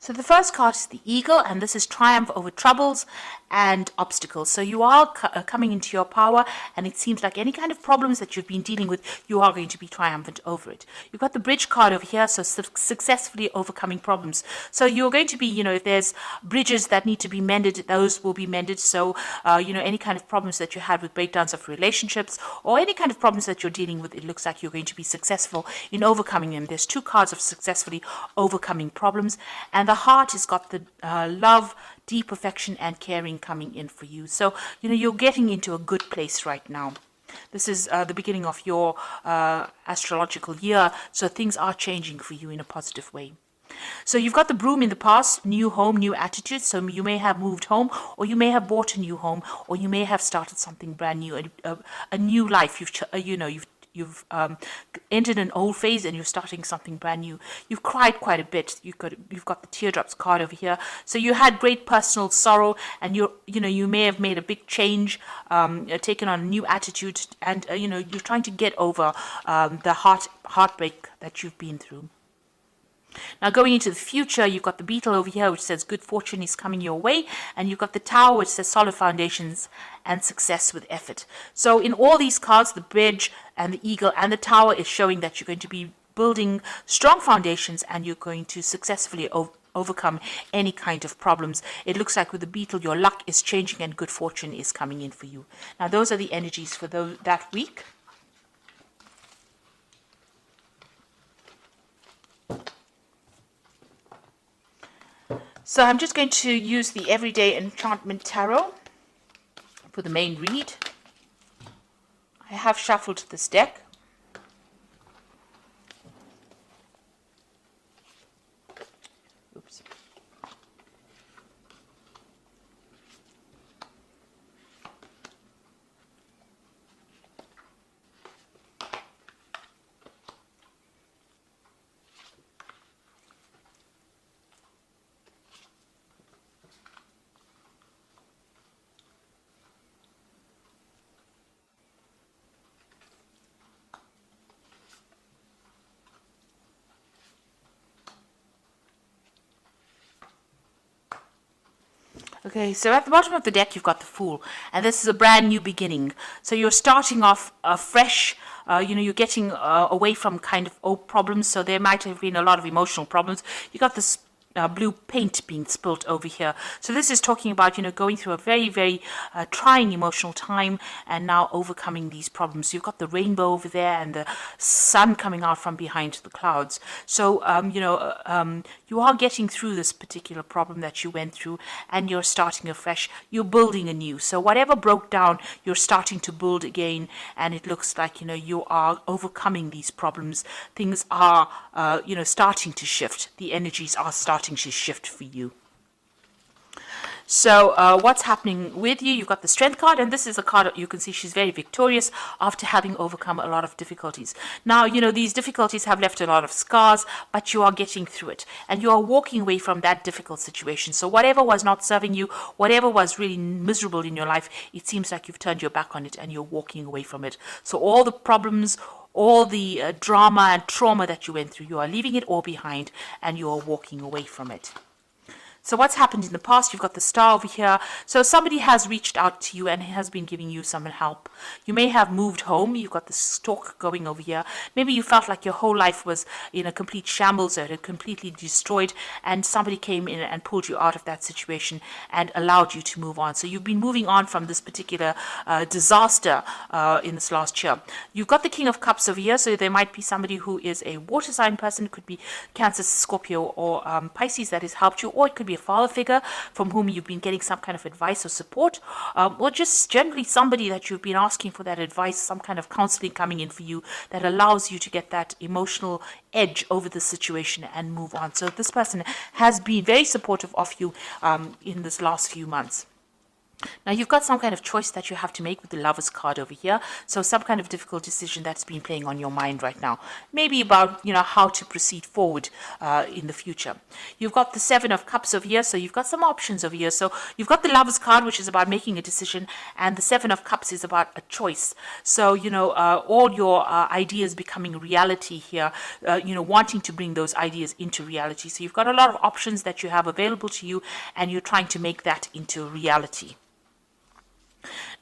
So the first card is the Eagle, and this is triumph over troubles and obstacles. So you are coming into your power, and it seems like any kind of problems that you've been dealing with, you are going to be triumphant over it. You've got the Bridge card over here, so successfully overcoming problems. So you're going to be, if there's bridges that need to be mended, those will be mended. So, any kind of problems that you had with breakdowns of relationships or any kind of problems that you're dealing with, it looks like you're going to be successful in overcoming them. There's two cards of successfully overcoming problems, and the Heart has got the love, deep affection and caring coming in for you. So, you're getting into a good place right now. This is the beginning of your astrological year, so things are changing for you in a positive way. So you've got the Broom in the past, new home, new attitude. So you may have moved home, or you may have bought a new home, or you may have started something brand new, a new life. You've entered an old phase and you're starting something brand new. You've cried quite a bit. You've got the teardrops card over here. So you had great personal sorrow, and you may have made a big change, taken on a new attitude, and you're trying to get over the heartbreak that you've been through. Now going into the future, you've got the Beetle over here, which says good fortune is coming your way, and you've got the Tower, which says solid foundations and success with effort. So in all these cards, the Bridge and the Eagle and the Tower is showing that you're going to be building strong foundations, and you're going to successfully overcome any kind of problems. It looks like with the Beetle, your luck is changing and good fortune is coming in for you. Now those are the energies for that week. So I'm just going to use the Everyday Enchantment Tarot for the main read. I have shuffled this deck. Oops. Okay, so at the bottom of the deck, you've got the Fool, and this is a brand new beginning. So you're starting off fresh. You're getting away from kind of old problems. So there might have been a lot of emotional problems. You got this blue paint being spilt over here. So this is talking about, going through a very, very trying emotional time and now overcoming these problems. You've got the rainbow over there and the sun coming out from behind the clouds. So, you are getting through this particular problem that you went through, and you're starting afresh. You're building anew. So whatever broke down, you're starting to build again, and it looks like, you are overcoming these problems. Things are, starting to shift. The energies are starting to shift for you. So what's happening with you? You've got the Strength card, and this is a card that you can see she's very victorious after having overcome a lot of difficulties. Now, these difficulties have left a lot of scars, but you are getting through it, and you are walking away from that difficult situation. So whatever was not serving you, whatever was really miserable in your life, it seems like you've turned your back on it and you're walking away from it. So all the problems, all the drama and trauma that you went through, you are leaving it all behind and you are walking away from it. So what's happened in the past? You've got the Star over here. So somebody has reached out to you and has been giving you some help. You may have moved home. You've got the Stork going over here. Maybe you felt like your whole life was in a complete shambles, or it had completely destroyed, and somebody came in and pulled you out of that situation and allowed you to move on. So you've been moving on from this particular disaster in this last year. You've got the King of Cups over here. So there might be somebody who is a water sign person. It could be Cancer, Scorpio, or Pisces that has helped you, or it could be a father figure from whom you've been getting some kind of advice or support, or just generally somebody that you've been asking for that advice, some kind of counseling coming in for you that allows you to get that emotional edge over the situation and move on. So this person has been very supportive of you in this last few months. Now you've got some kind of choice that you have to make with the Lovers card over here. So some kind of difficult decision that's been playing on your mind right now. Maybe about, how to proceed forward in the future. You've got the Seven of Cups over here. So you've got some options over here. So you've got the Lovers card, which is about making a decision. And the Seven of Cups is about a choice. So, all your ideas becoming reality here, wanting to bring those ideas into reality. So you've got a lot of options that you have available to you, and you're trying to make that into reality.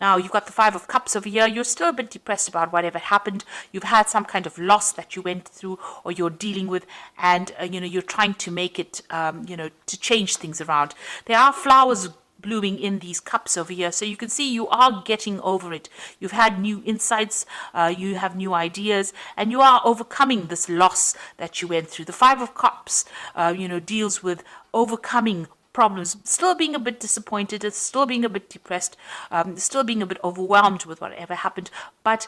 Now, you've got the Five of Cups over here. You're still a bit depressed about whatever happened. You've had some kind of loss that you went through or you're dealing with, and, you're trying to make it, to change things around. There are flowers blooming in these cups over here, so you can see you are getting over it. You've had new insights, you have new ideas, and you are overcoming this loss that you went through. The Five of Cups, deals with overcoming problems, still being a bit disappointed, still being a bit depressed, still being a bit overwhelmed with whatever happened, but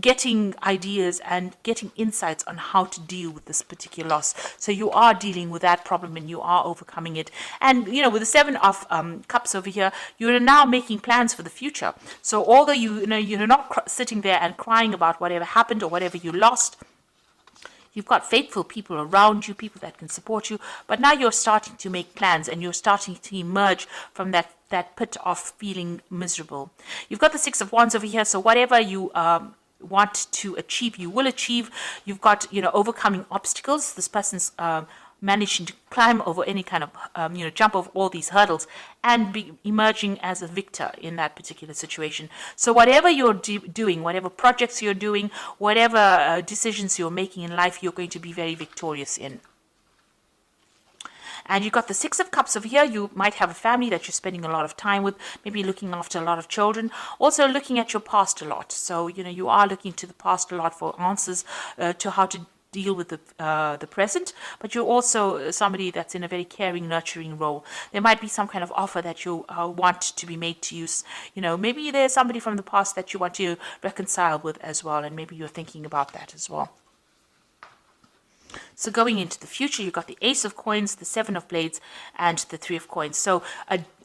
getting ideas and getting insights on how to deal with this particular loss. So you are dealing with that problem and you are overcoming it. And, with the Seven of Cups over here, you're now making plans for the future. So although you're not sitting there and crying about whatever happened or whatever you lost, you've got faithful people around you, people that can support you, but now you're starting to make plans and you're starting to emerge from that pit of feeling miserable. You've got the Six of Wands over here, so whatever you want to achieve, you will achieve. You've got, overcoming obstacles. This person's managing to climb over any kind of, jump over all these hurdles and be emerging as a victor in that particular situation. So whatever you're doing, whatever projects you're doing, whatever decisions you're making in life, you're going to be very victorious in. And you've got the Six of Cups over here. You might have a family that you're spending a lot of time with, maybe looking after a lot of children, also looking at your past a lot. So, you are looking to the past a lot for answers to how to deal with the present, but you're also somebody that's in a very caring, nurturing role. There might be some kind of offer that you want to be made to you. Maybe there's somebody from the past that you want to reconcile with as well, and maybe you're thinking about that as well. So going into the future, you've got the Ace of Coins, the Seven of Blades, and the Three of Coins. So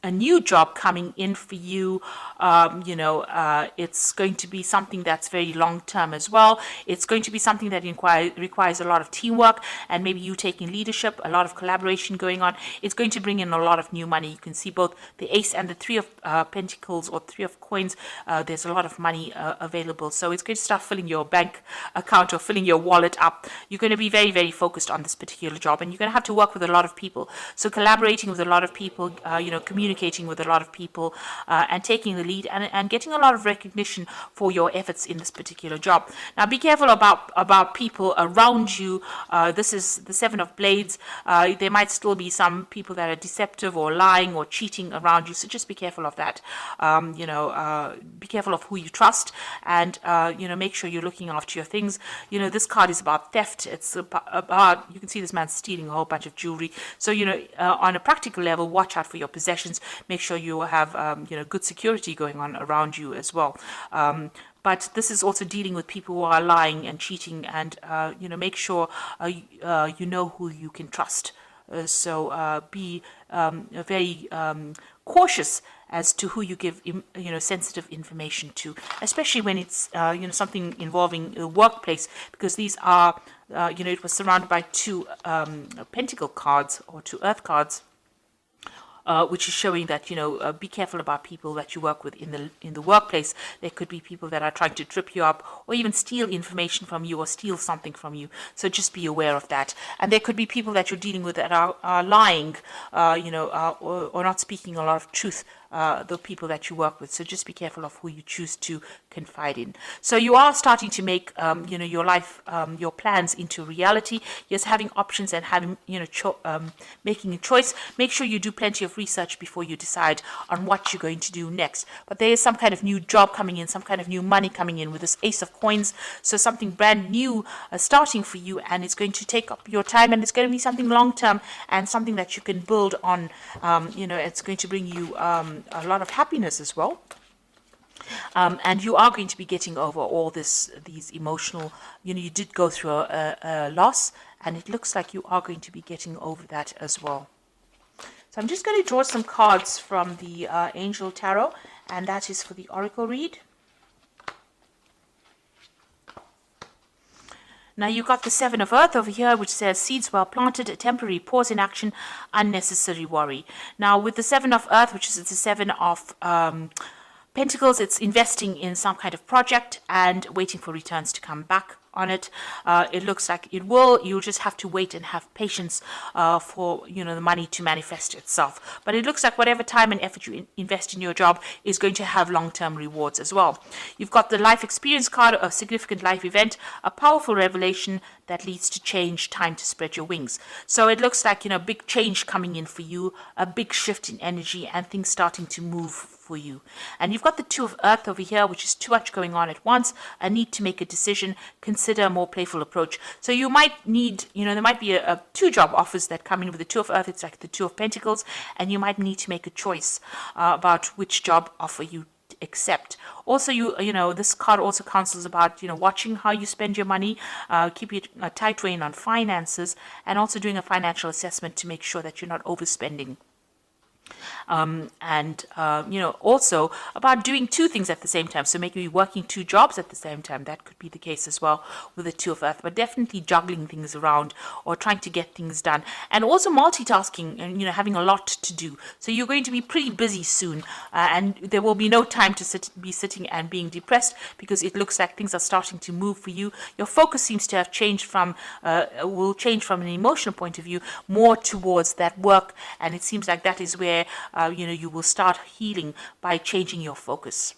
a new job coming in for you. It's going to be something that's very long term as well. It's going to be something that requires a lot of teamwork and maybe you taking leadership, a lot of collaboration going on. It's going to bring in a lot of new money. You can see both the Ace and the Three of Pentacles or Three of Coins. There's a lot of money available. So it's going to start filling your bank account or filling your wallet up. You're going to be very, very focused on this particular job, and you're going to have to work with a lot of people. So collaborating with a lot of people, communicating with a lot of people, and taking the lead and getting a lot of recognition for your efforts in this particular job. Now be careful about people around you. This is the Seven of Blades. There might still be some people that are deceptive or lying or cheating around you, so just be careful of that. Be careful of who you trust, and make sure you're looking after your things. This card is about theft. It's about, you can see this man stealing a whole bunch of jewelry. So on a practical level, watch out for your possessions. Make sure you have good security going on around you as well. But this is also dealing with people who are lying and cheating, and make sure you know who you can trust. So be very cautious as to who you give sensitive information to, especially when it's something involving a workplace, because these are it was surrounded by two pentacle cards or two earth cards. Which is showing that be careful about people that you work with in the workplace. There could be people that are trying to trip you up or even steal information from you or steal something from you. So just be aware of that. And there could be people that you're dealing with that are lying, or not speaking a lot of truth. The people that you work with. So just be careful of who you choose to confide in. So you are starting to make, your life, your plans into reality. Yes, having options and having, making a choice. Make sure you do plenty of research before you decide on what you're going to do next. But there is some kind of new job coming in, some kind of new money coming in with this Ace of Coins. So something brand new starting for you, and it's going to take up your time, and it's going to be something long term and something that you can build on. It's going to bring you a lot of happiness as well. And you are going to be getting over all these emotional, you did go through a loss, and it looks like you are going to be getting over that as well. So I'm just going to draw some cards from the Angel Tarot, And that is for the oracle read. Now you got the Seven of Earth over here, which says seeds well planted, a temporary pause in action, unnecessary worry. Now with the Seven of Earth, which is the Seven of Pentacles, it's investing in some kind of project and waiting for returns to come back on it. It looks like it will. You'll just have to wait and have patience for the money to manifest itself. But it looks like whatever time and effort you invest in your job is going to have long-term rewards as well. You've got the life experience card, a significant life event, a powerful revelation that leads to change, time to spread your wings. So it looks like big change coming in for you, a big shift in energy, and things starting to move for you. And you've got the Two of Earth over here, which is too much going on at once, a need to make a decision, consider a more playful approach. So you might need, there might be a two job offers that come in with the Two of Earth. It's like the Two of Pentacles, and you might need to make a choice about which job offer you accept. Also, this card also counsels about watching how you spend your money, keeping a tight rein on finances, and also doing a financial assessment to make sure that you're not overspending. Also about doing two things at the same time. So maybe working two jobs at the same time. That could be the case as well with the Two of Earth, but definitely juggling things around or trying to get things done. And also multitasking and, having a lot to do. So you're going to be pretty busy soon, and there will be no time to be sitting and being depressed, because it looks like things are starting to move for you. Your focus seems to have changed will change from an emotional point of view more towards that work, and it seems like that is where you will start healing by changing your focus.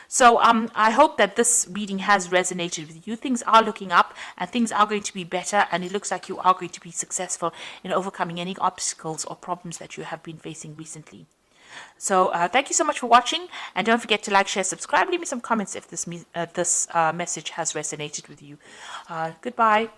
So I hope that this reading has resonated with you. Things are looking up and things are going to be better, and it looks like you are going to be successful in overcoming any obstacles or problems that you have been facing recently. So thank you so much for watching, and don't forget to like, share, subscribe, leave me some comments if this message has resonated with you. Goodbye.